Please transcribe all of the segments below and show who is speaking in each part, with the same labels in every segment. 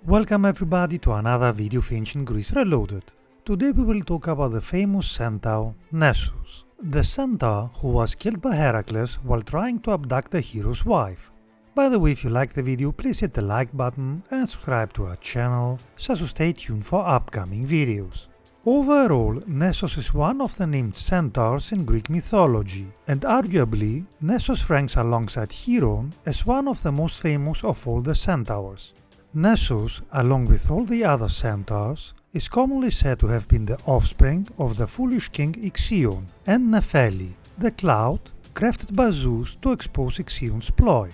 Speaker 1: Welcome everybody to another video of Ancient Greece Reloaded. Today we will talk about the famous Centaur, Nessus. The Centaur who was killed by Heracles while trying to abduct the hero's wife. By the way, if you like the video, please hit the like button and subscribe to our channel so as to stay tuned for upcoming videos. Overall, Nessus is one of the named centaurs in Greek mythology, and arguably, Nessus ranks alongside Chiron as one of the most famous of all the centaurs. Nessus, along with all the other centaurs, is commonly said to have been the offspring of the foolish king Ixion and Nephele, the cloud crafted by Zeus to expose Ixion's ploy.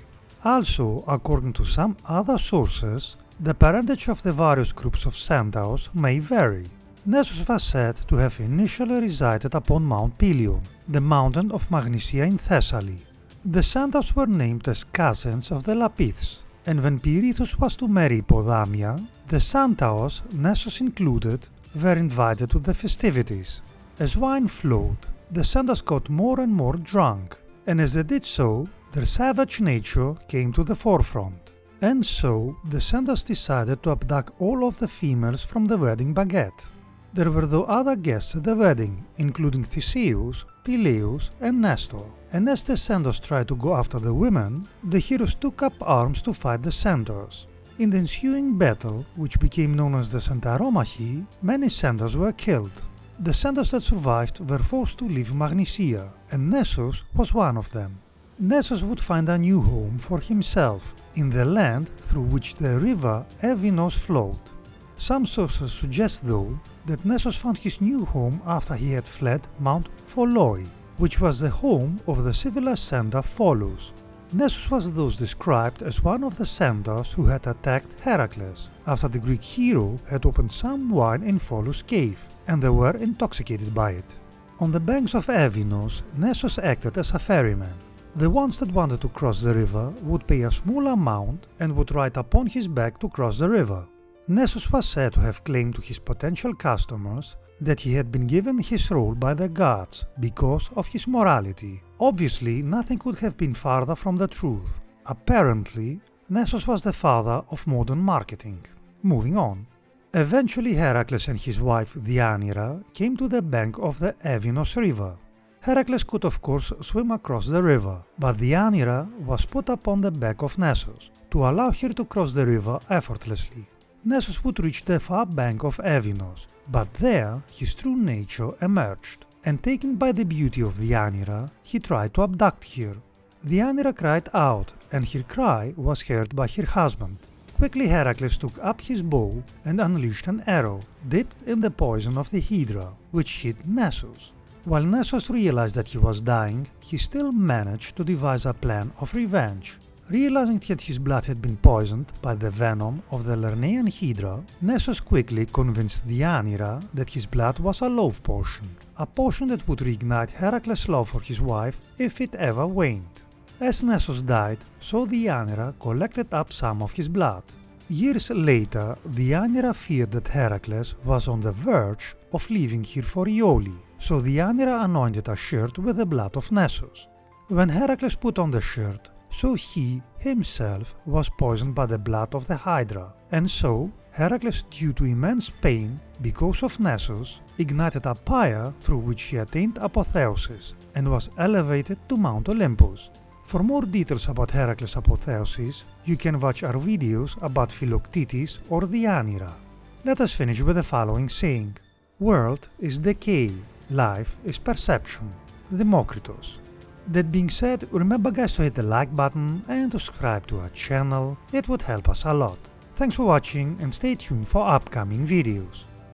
Speaker 1: Also, according to some other sources, the parentage of the various groups of centaurs may vary. Nessus was said to have initially resided upon Mount Pelion, the mountain of Magnesia in Thessaly. The centaurs were named as cousins of the Lapiths, and when Pirithous was to marry Hippodamia, the centaurs, Nessus included, were invited to the festivities. As wine flowed, the centaurs got more and more drunk, and as they did so, their savage nature came to the forefront. And so, the centaurs decided to abduct all of the females from the wedding baguette. There were though other guests at the wedding, including Theseus, Peleus and Nestor, and as the centaurs tried to go after the women, the heroes took up arms to fight the centaurs. In the ensuing battle, which became known as the Centauromachy, many centaurs were killed. The centaurs that survived were forced to leave Magnesia, and Nessus was one of them. Nessus would find a new home for himself, in the land through which the river Evinos flowed. Some sources suggest though that Nessus found his new home after he had fled Mount Pholoi, which was the home of the civilized centaur Pholus. Nessus was thus described as one of the centaurs who had attacked Heracles, after the Greek hero had opened some wine in Pholus' cave, and they were intoxicated by it. On the banks of Evinos, Nessus acted as a ferryman. The ones that wanted to cross the river would pay a small amount and would ride upon his back to cross the river. Nessus was said to have claimed to his potential customers that he had been given his role by the gods because of his morality. Obviously, nothing could have been farther from the truth. Apparently, Nessus was the father of modern marketing. Moving on. Eventually, Heracles and his wife Deianira came to the bank of the Evinos river. Heracles could of course swim across the river, but Deianira was put upon the back of Nessus to allow her to cross the river effortlessly. Nessus would reach the far bank of Evinos, but there his true nature emerged, and taken by the beauty of Deianira, he tried to abduct her. Deianira cried out, and her cry was heard by her husband. Quickly Heracles took up his bow and unleashed an arrow, dipped in the poison of the Hydra, which hit Nessus. While Nessus realized that he was dying, he still managed to devise a plan of revenge. Realizing that his blood had been poisoned by the venom of the Lernaean Hydra, Nessus quickly convinced Deianira that his blood was a love potion, a potion that would reignite Heracles' love for his wife if it ever waned. As Nessus died, so Deianira collected up some of his blood. Years later, Deianira feared that Heracles was on the verge of leaving her for Iole, so Deianira anointed a shirt with the blood of Nessus. When Heracles put on the shirt, so he, himself, was poisoned by the blood of the Hydra, and so Heracles, due to immense pain because of Nessus, ignited a pyre through which he attained Apotheosis and was elevated to Mount Olympus. For more details about Heracles' Apotheosis, you can watch our videos about Philoctetes or Deianira. Let us finish with the following saying: "World is decay, life is perception." Democritus. That being said, remember guys to hit the like button and subscribe to our channel, it would help us a lot. Thanks for watching and stay tuned for upcoming videos.